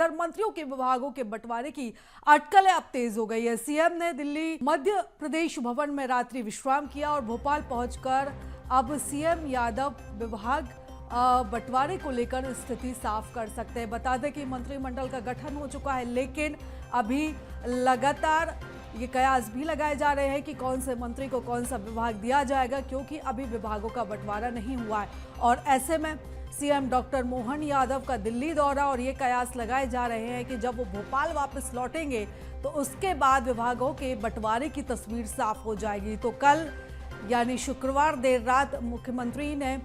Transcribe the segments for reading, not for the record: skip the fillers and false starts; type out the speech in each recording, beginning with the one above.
इधर मंत्रियों के विभागों के बंटवारे की अटकलें अब तेज हो गई है। सीएम ने दिल्ली मध्य प्रदेश भवन में रात्रि विश्राम किया और भोपाल पहुंचकर अब सीएम यादव विभाग बंटवारे को लेकर स्थिति साफ कर सकते हैं। बता दें कि मंत्रिमंडल का गठन हो चुका है, लेकिन अभी लगातार ये कयास भी लगाए जा रहे हैं कि कौन से मंत्री को कौन सा विभाग दिया जाएगा, क्योंकि अभी विभागों का बंटवारा नहीं हुआ है। और ऐसे में सीएम डॉक्टर मोहन यादव का दिल्ली दौरा और ये कयास लगाए जा रहे हैं कि जब वो भोपाल वापस लौटेंगे तो उसके बाद विभागों के बंटवारे की तस्वीर साफ हो जाएगी। तो कल यानी शुक्रवार देर रात मुख्यमंत्री ने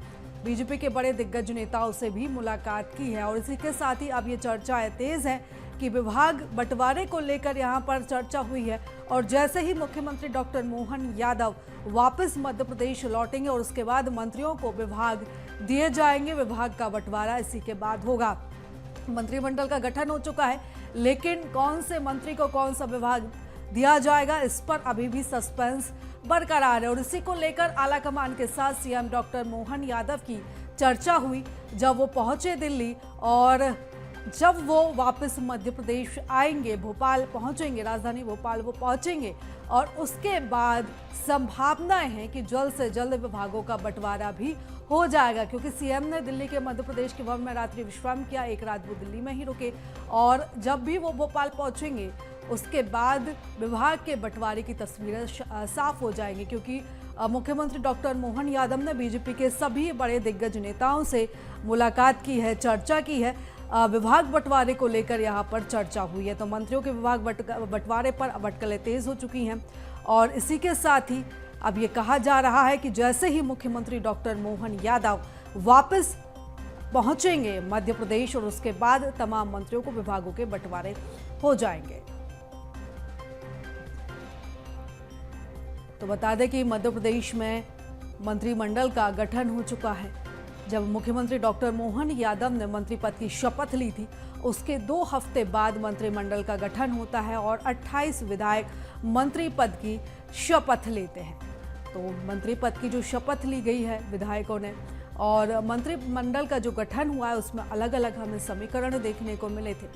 बीजेपी के बड़े दिग्गज नेताओं से भी मुलाकात की है और इसी के साथ ही अब ये चर्चाएं तेज है कि विभाग बंटवारे को लेकर यहाँ पर चर्चा हुई है। और जैसे ही मुख्यमंत्री डॉक्टर मोहन यादव वापस मध्य प्रदेश लौटेंगे और उसके बाद मंत्रियों को विभाग दिए जाएंगे, विभाग का बंटवारा इसी के बाद होगा। मंत्रिमंडल का गठन हो चुका है, लेकिन कौन से मंत्री को कौन सा विभाग दिया जाएगा इस पर अभी भी सस्पेंस बरकरार है। और इसी को लेकर आलाकमान के साथ सीएम डॉक्टर मोहन यादव की चर्चा हुई जब वो पहुंचे दिल्ली, और जब वो वापस मध्य प्रदेश आएंगे, भोपाल पहुंचेंगे, राजधानी भोपाल वो पहुंचेंगे और उसके बाद संभावनाएं हैं कि जल्द से जल्द विभागों का बंटवारा भी हो जाएगा, क्योंकि सीएम ने दिल्ली के मध्य प्रदेश के भवन में रात्रि विश्राम किया, एक रात वो दिल्ली में ही रुके और जब भी वो भोपाल पहुंचेंगे उसके बाद विभाग के बंटवारे की तस्वीरें साफ हो जाएंगी, क्योंकि मुख्यमंत्री डॉक्टर मोहन यादव ने बीजेपी के सभी बड़े दिग्गज नेताओं से मुलाकात की है, चर्चा की है, विभाग बंटवारे को लेकर यहाँ पर चर्चा हुई है। तो मंत्रियों के विभाग बंटवारे पर अब अटकलें तेज हो चुकी हैं और इसी के साथ ही अब ये कहा जा रहा है कि जैसे ही मुख्यमंत्री डॉक्टर मोहन यादव वापस पहुंचेंगे मध्य प्रदेश और उसके बाद तमाम मंत्रियों को विभागों के बंटवारे हो जाएंगे। तो बता दें कि मध्य प्रदेश में मंत्रिमंडल का गठन हो चुका है। जब मुख्यमंत्री डॉक्टर मोहन यादव ने मंत्री पद की शपथ ली थी, उसके 2 हफ्ते बाद मंत्रिमंडल का गठन होता है और 28 विधायक मंत्री पद की शपथ लेते हैं। तो मंत्री पद की जो शपथ ली गई है विधायकों ने और मंत्रिमंडल का जो गठन हुआ है उसमें अलग अलग हमें समीकरण देखने को मिले थे।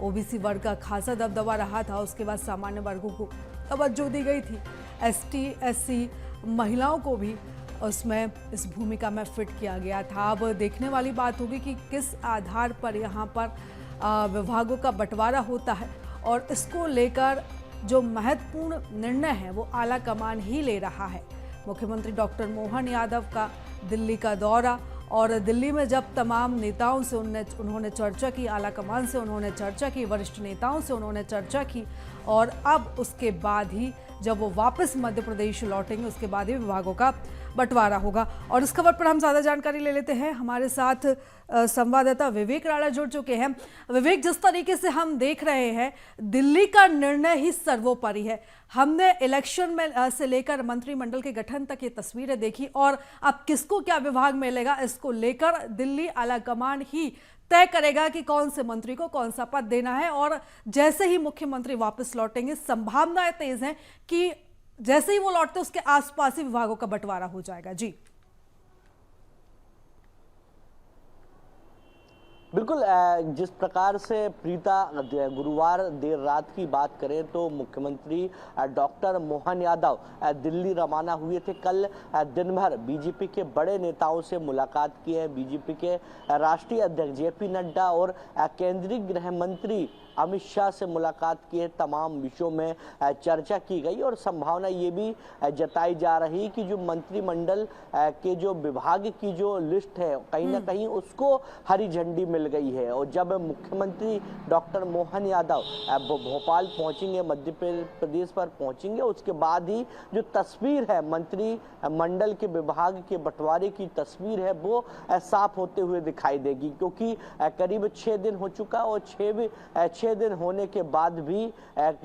ओबीसी वर्ग का खासा दबदबा रहा था, उसके बाद सामान्य वर्गों को तवज्जो दी गई थी, एसटी एससी महिलाओं को भी उसमें इस भूमिका में फिट किया गया था। अब देखने वाली बात होगी कि किस आधार पर यहाँ पर विभागों का बंटवारा होता है और इसको लेकर जो महत्वपूर्ण निर्णय है वो आला कमान ही ले रहा है। मुख्यमंत्री डॉक्टर मोहन यादव का दिल्ली का दौरा और दिल्ली में जब तमाम नेताओं से उन्होंने चर्चा की, आला कमान से उन्होंने चर्चा की, वरिष्ठ नेताओं से उन्होंने चर्चा की और अब उसके बाद ही जब वो वापस मध्य प्रदेश लौटेंगे उसके बाद ही विभागों का बंटवारा होगा। और इस खबर पर हम ज़्यादा जानकारी ले लेते हैं, हमारे साथ संवाददाता विवेक राणा जुड़ चुके हैं। विवेक, जिस तरीके से हम देख रहे हैं दिल्ली का निर्णय ही सर्वोपरि है। हमने इलेक्शन में से लेकर मंत्रिमंडल के गठन तक ये तस्वीरें देखी और अब किसको क्या विभाग मिलेगा इसको लेकर दिल्ली आलाकमान ही तय करेगा कि कौन से मंत्री को कौन सा पद देना है। और जैसे ही मुख्यमंत्री वापस लौटेंगे संभावनाएं तेज हैं कि जैसे ही वो लौटते उसके आसपास ही विभागों का बंटवारा हो जाएगा। जी बिल्कुल, जिस प्रकार से प्रीता गुरुवार देर रात की बात करें तो मुख्यमंत्री डॉक्टर मोहन यादव दिल्ली रवाना हुए थे। कल दिन भर बीजेपी के बड़े नेताओं से मुलाकात की है। बीजेपी के राष्ट्रीय अध्यक्ष जेपी नड्डा और केंद्रीय गृह मंत्री अमित शाह से मुलाकात की है। तमाम विषयों में चर्चा की गई और संभावना ये भी जताई जा रही कि जो मंत्रिमंडल के जो विभाग की जो लिस्ट है कहीं ना कहीं उसको हरी झंडी मिल गई है। और जब मुख्यमंत्री डॉक्टर मोहन यादव भोपाल पहुंचेंगे, मध्य प्रदेश पर पहुंचेंगे, उसके बाद ही जो तस्वीर है मंत्रिमंडल के विभाग के बंटवारे की तस्वीर है वो साफ होते हुए दिखाई देगी, क्योंकि करीब 6 दिन हो चुका और 6 दिन होने के बाद भी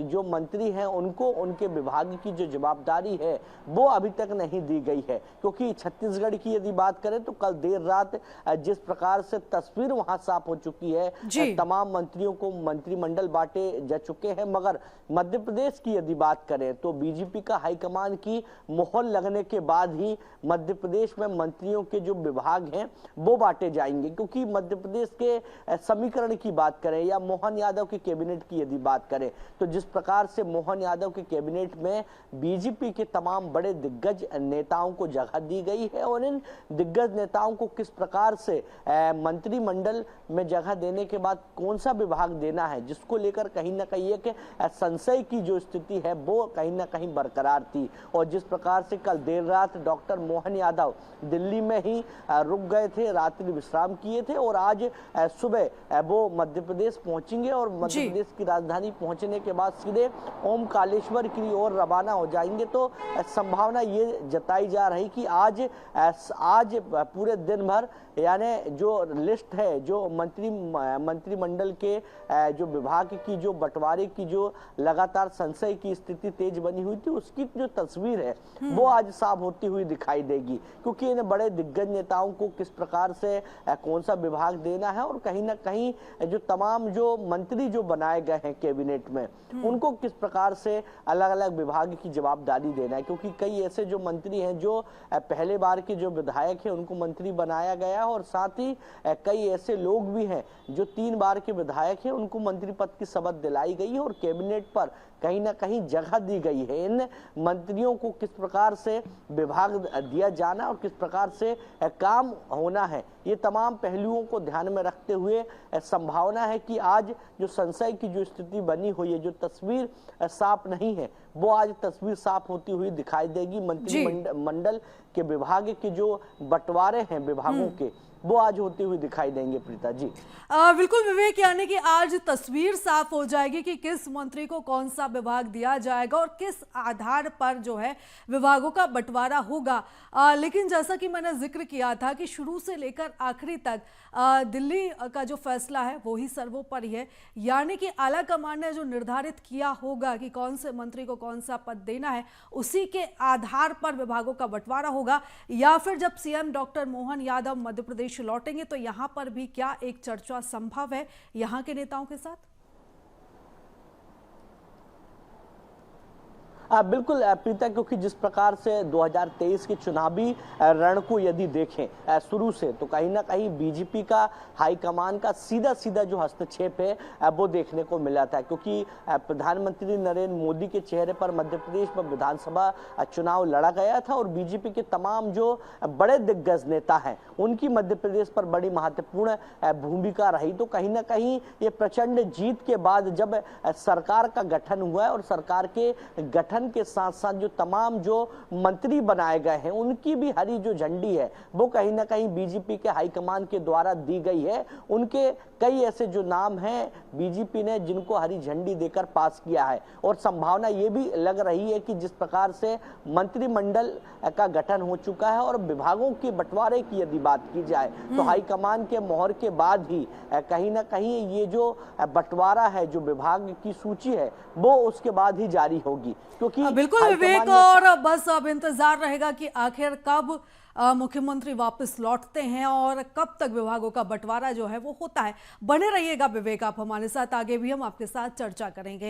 जो मंत्री हैं उनको उनके विभाग की जो जवाबदारी है वो अभी तक नहीं दी गई है। क्योंकि छत्तीसगढ़ की यदि बात करें तो कल देर रात जिस प्रकार से तस्वीर वहां साफ हो चुकी है। जी। तमाम मंत्रियों को मंत्रिमंडल बांटे जा चुके हैं, मगर मध्य प्रदेश की यदि बात करें तो बीजेपी का हाईकमान की मोहर लगने के बाद ही मध्य प्रदेश में मंत्रियों के जो विभाग हैं वो बांटे जाएंगे। क्योंकि मध्य प्रदेश के समीकरण की बात करें या मोहन यादव के कैबिनेट की यदि बात करें तो जिस प्रकार से मोहन यादव के कैबिनेट में बीजेपी के तमाम बड़े दिग्गज नेताओं को जगह दी गई है और इन दिग्गज नेताओं को किस प्रकार से मंत्रिमंडल में जगह देने के बाद कौन सा विभाग देना है, जिसको लेकर कहीं ना कहीं एक संशय की जो स्थिति है वो कहीं ना कहीं बरकरार थी। और जिस प्रकार से कल देर रात डॉक्टर मोहन यादव दिल्ली में ही रुक गए थे, रात्रि विश्राम किए थे और आज सुबह वो मध्य प्रदेश पहुंचेंगे और मध्य प्रदेश की राजधानी पहुंचने के बाद सीधे ओमकारेश्वर की ओर रवाना हो जाएंगे। तो संभावना ये जताई जा रही कि आज पूरे दिन भर यानी जो लिस्ट है, जो मंत्रिमंडल के जो विभाग की जो बंटवारे की जो लगातार संशय की स्थिति तेज बनी हुई थी, उसकी जो तस्वीर है वो आज साफ होती हुई दिखाई देगी। क्योंकि इन बड़े दिग्गज नेताओं को किस प्रकार से कौन सा विभाग देना है और कहीं ना कहीं जो तमाम जो मंत्री जो बनाए गए हैं कैबिनेट में उनको किस प्रकार से अलग अलग विभाग की जवाबदारी देना है। क्योंकि कई ऐसे जो मंत्री हैं जो पहले बार के जो विधायक हैं उनको मंत्री बनाया गया और साथ ही कई ऐसे लोग भी हैं जो 3 बार के विधायक हैं उनको मंत्री पद की शपथ दिलाई गई है और कैबिनेट पर कहीं ना कहीं जगह दी गई है। इन मंत्रियों को किस प्रकार से विभाग दिया जाना और किस प्रकार से काम होना है, ये तमाम पहलुओं को ध्यान में रखते हुए संभावना है कि आज जो संशय की जो स्थिति बनी हुई है, जो तस्वीर साफ नहीं है, वो आज तस्वीर साफ होती हुई दिखाई देगी। मंत्रिमंडल के विभाग के जो बंटवारे हैं विभागों के वो आज होते हुए दिखाई देंगे। प्रीता जी बिल्कुल विवेक, यानी कि आज तस्वीर साफ हो जाएगी कि किस मंत्री को कौन सा विभाग दिया जाएगा और किस आधार पर जो है विभागों का बंटवारा होगा। लेकिन जैसा कि मैंने जिक्र किया था कि शुरू से लेकर आखिरी तक दिल्ली का जो फैसला है वो ही सर्वोपरि है। यानी कि आला कमान ने जो निर्धारित किया होगा कि कौन से मंत्री को कौन सा पद देना है, उसी के आधार पर विभागों का बंटवारा होगा। या फिर जब सीएम डॉक्टर मोहन यादव मध्य प्रदेश लौटेंगे तो यहां पर भी क्या एक चर्चा संभव है यहां के नेताओं के साथ? बिल्कुल प्रीता, क्योंकि जिस प्रकार से 2023 के चुनावी रण को यदि देखें शुरू से तो कहीं ना कहीं बीजेपी का हाईकमान का सीधा सीधा जो हस्तक्षेप है वो देखने को मिला था। क्योंकि प्रधानमंत्री नरेंद्र मोदी के चेहरे पर मध्य प्रदेश में विधानसभा चुनाव लड़ा गया था और बीजेपी के तमाम जो बड़े दिग्गज नेता हैं उनकी मध्य प्रदेश पर बड़ी महत्वपूर्ण भूमिका रही। तो कहीं ना कहीं ये प्रचंड जीत के बाद जब सरकार का गठन हुआ है और सरकार के गठन के साथ साथ जो तमाम जो मंत्री बनाए गए हैं उनकी भी हरी जो झंडी है वो कहीं ना कहीं बीजेपी के हाईकमान के द्वारा दी गई है। उनके कई ऐसे जो नाम हैं बीजेपी ने जिनको हरी झंडी देकर पास किया है और संभावना ये भी लग रही है कि जिस प्रकार से मंत्रिमंडल का गठन हो चुका है और विभागों के बंटवारे की यदि बात की जाए तो हाईकमान के मोहर के बाद ही कहीं ना कहीं ये जो बंटवारा है, जो विभाग की सूची है वो उसके बाद ही जारी होगी। क्योंकि बिल्कुल विवेक, और बस अब इंतजार रहेगा कि आखिर कब मुख्यमंत्री वापस लौटते हैं और कब तक विभागों का बंटवारा जो है वो होता है। बने रहिएगा विवेक आप हमारे साथ, आगे भी हम आपके साथ चर्चा करेंगे।